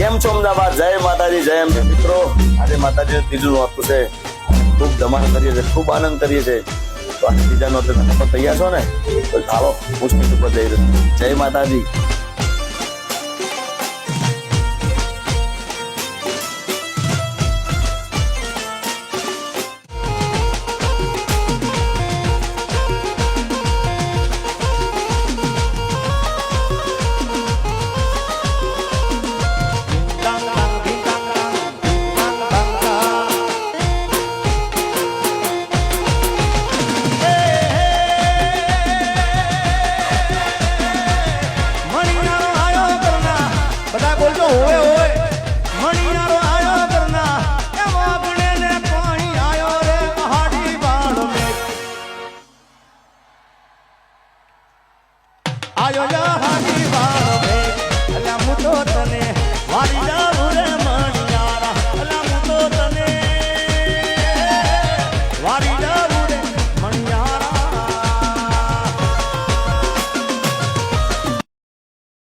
કેમ છો અમદાવાદ? જય માતાજી, જય અંબે. મિત્રો, આજે માતાજી ત્રીજું નોરતું છે. ખૂબ ધમાલ કરીએ છીએ, ખૂબ આનંદ કરીએ છીએ. તો આ ત્રીજા નોરતે તમે પણ તૈયાર છો ને? તો ચાલો મુશ્કેલ ઉપર જઈ રહ્યું. જય માતાજી. આયો હાડી વાળો મે અલા હું તો તને વારી જાઉં રે મણિયારા અલા હું તો તને વારી